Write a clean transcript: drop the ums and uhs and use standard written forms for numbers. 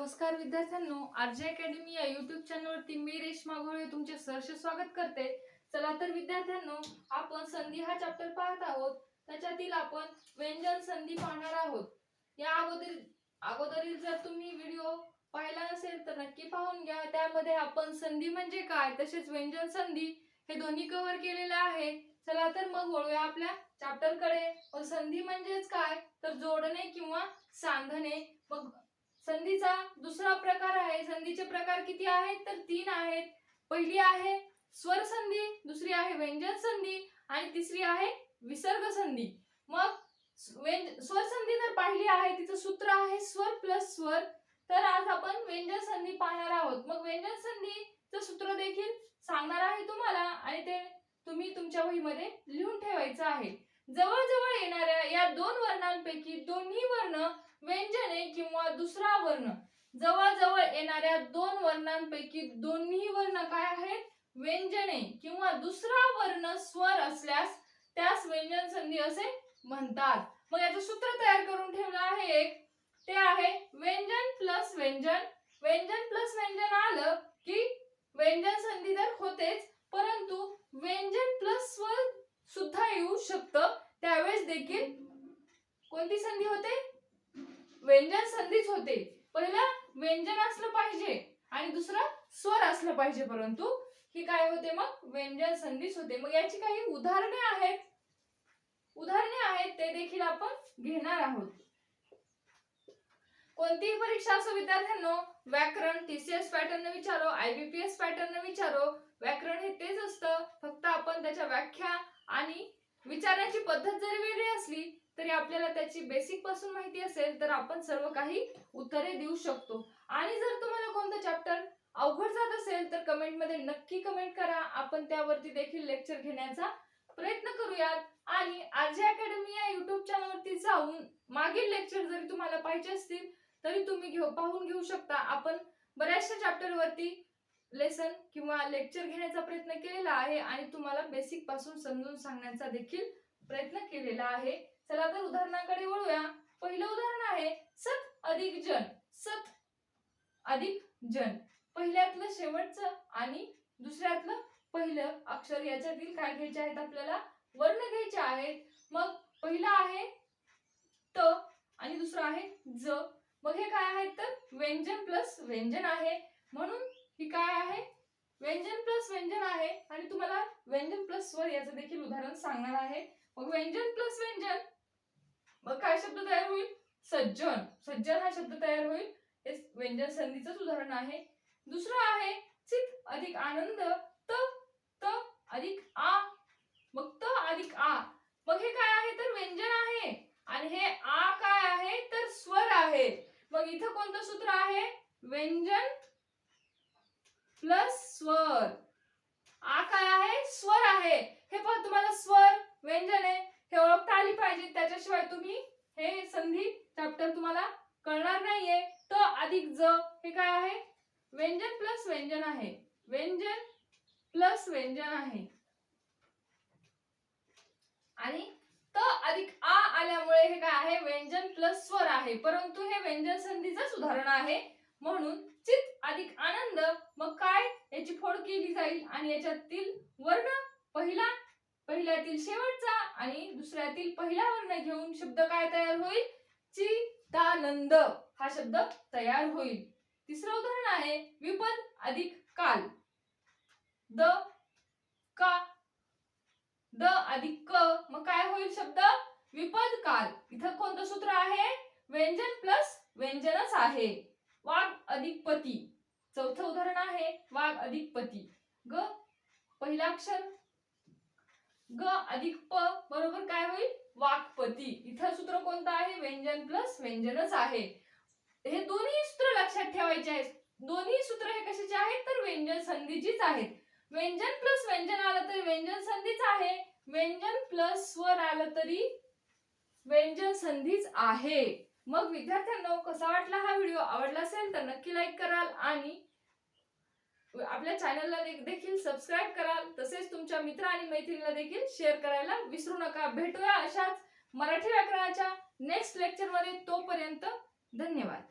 नमस्कार विद्यार्थ्यांनो, RJ academy या युट्यूब चॅनलवरती मी रेश्मा घोळे तुमचे सहर्ष स्वागत करते। चला तर विद्यार्थ्यांनो, आपण संधी हा चॅप्टर पाहत आहोत। त्याच्यातील आपण व्यंजन संधी पाहणार आहोत। या अगोदरील जर तुम्ही व्हिडिओ पाहिला नसेल तर नक्की पाहून घ्या। त्यामध्ये आपण संधी म्हणजे काय तसेच व्यंजन संधी हे दोन्ही कव्हर केलेले आहे। चला तर मग वळूया आपल्या चॅप्टर कडे। संधी म्हणजेच काय तर जोडणे किंवा सांधणे। मग संधीचा दुसरा प्रकार आहे। संधीचे प्रकार किती आहेत तर 3 आहेत। पहिली आहे स्वर संधी, दुसरी आहे व्यंजन संधी आणि तिसरी आहे विसर्ग संधी। मग स्वर संधी जर पाहिली आहे तिचं सूत्र आहे स्वर प्लस स्वर। तर आज आपण व्यंजन संधी पाहणार आहोत। मग व्यंजन संधीचं सूत्र देखील सांगणार आहे तुम्हाला आणि ते तुम्ही तुमच्या वहीमध्ये लिहून ठेवायचं आहे। जवळ-जवळ येणाऱ्या या दोन वर्णांपैकी दोन्ही वर्ण व्यंजने किंवा दुसरा वर्ण। जवळ-जवळ येणाऱ्या दोन वर्णांपैकी दोन्ही वर्ण काय आहेत व्यंजने किंवा दुसरा वर्ण स्वर असल्यास त्यास व्यंजन संधी असे म्हणतात। मग याचं सूत्र तयार करून ठेवलं आहे एक, ते आहे व्यंजन प्लस व्यंजन। व्यंजन प्लस व्यंजन आलं की व्यंजन संधी तर होतेच, परंतु व्यंजन प्लस स्वर सुद्धा येऊ शकतं। त्यावेळेस देखील कोणती संधी होते व्यंजन संधीच होते। पहिलं व्यंजन असलं पाहिजे आणि दुसरं स्वर असलं पाहिजे, परंतु ही काय होते मग व्यंजन संधीच होते। मग याची काही उदाहरणे आहेत ते देखील आपण घेणार आहोत। कोणतीही परीक्षा असो विद्यार्थ्यांनो, व्याकरण टीसीएस पॅटर्न विचारो, आयबीपीएस पॅटर्न विचारो, व्याकरण हे तेच असतं, फक्त आपण त्याच्या व्याख्या आणि विचारण्याची पद्धत जरी वेगळी असली तरी आपल्याला त्याची बेसिक पासून माहिती असेल तर आपण सर्व काही उत्तरे देऊ शकतो। आणि जर तुम्हाला कोणतं चॅप्टर अवघड जात असेल तर कमेंट मध्ये नक्की कमेंट करा, आपण त्यावरती देखील लेक्चर घेण्याचा प्रयत्न करूयात। आणि आरजे अकॅडमी या युट्यूब चॅनलवरती जाऊन मागील लेक्चर जरी तुम्हाला पाहिजे असतील तरी तुम्ही पाहून घेऊ शकता। आपण बऱ्याचशा चॅप्टर वरती लेसन किंवा लेक्चर घेण्याचा प्रयत्न केलेला आहे आणि तुम्हाला बेसिक पासून समजून सांगण्याचा देखील प्रयत्न केलेला आहे। चला तर उदाहरणाकडे वळूया। पहिलं उदाहरण आहे सत अधिक जन। सत अधिक जन, पहिल्यातलं शेवटचं आणि दुसऱ्यातलं पहिलं अक्षर याच्यातील काय घ्यायचे आहेत आपल्याला वर्ण घ्यायचे आहेत। मग पहिला आहे त आणि दुसरा आहे ज। मग हे काय आहेत तर व्यंजन प्लस व्यंजन आहे, म्हणून ही काय आहे व्यंजन प्लस व्यंजन आहे। आणि तुम्हाला व्यंजन प्लस स्वर याचं देखील उदाहरण सांगणार आहे। मग व्यंजन प्लस व्यंजन, मग काय शब्द तयार होईल सज्जन। सज्जन हा शब्द तयार होईल, हे व्यंजन संधीचंच उदाहरण आहे। दुसरं आहे चित अधिक आनंद। त त अधिक आ, मग त अधिक आ, मग हे काय आहे तर व्यंजन आहे आणि हे आ काय आहे तर स्वर आहे। मग इथं कोणतं सूत्र आहे व्यंजन प्लस स्वर। आ काय आहे स्वर आहे। हे पण तुम्हाला स्वर व्यंजन आहे हे ओळखता आली पाहिजे, त्याच्याशिवाय तुम्ही हे संधी चॅप्टर तुम्हाला कळणार नाहीये। त अधिक ज हे काय आहे व्यंजन प्लस व्यंजन आहे। व्यंजन प्लस व्यंजन आहे आणि त अधिक आ आल्यामुळे हे काय आहे व्यंजन प्लस स्वर आहे, परंतु हे व्यंजन संधीचंच उदाहरण आहे। म्हणून चित अधिक आनंद, मग काय याची फोड केली जाईल आणि याच्यातील वर्ण पहिल्यातील शेवटचा आणि दुसऱ्यातील पहिला वर्ण घेऊन शब्द काय तयार होईल चित्तानंद हा शब्द तयार होईल। तिसरं उदाहरण आहे विपद अधिक काल। द का द अधिक क, मग काय होईल शब्द विपद काल। इथं कोणतं सूत्र आहे व्यंजन प्लस व्यंजनच आहे। वाघ अधिक पती, चौथं उदाहरण आहे वाघ अधिक पती। ग पहिला अक्षर ग अधिक प बरोबर काय होईल वाघपती। इथं सूत्र कोणतं आहे व्यंजन प्लस व्यंजनच आहे। हे दोन्ही सूत्र लक्षात ठेवायचे आहेत। दोन्ही सूत्र हे कशाचे आहेत तर व्यंजन संधीचीच आहेत। व्यंजन प्लस व्यंजन आलं तरी व्यंजन संधीच आहे, व्यंजन प्लस स्वर आलं तरी व्यंजन संधीच आहे। मग विद्यार्थ्यांनो, कसा वाटला हा व्हिडिओ? आवडला असेल तर नक्की लाईक कराल आणि आपल्या चॅनलला देखील सबस्क्राइब कराल, तसेच तुमच्या मित्र आणि मैत्रिणींना देखील शेअर करायला विसरू नका। भेटूया अशाच मराठी व्याकरणाच्या नेक्स्ट लेक्चर मध्ये, तोपर्यंत धन्यवाद।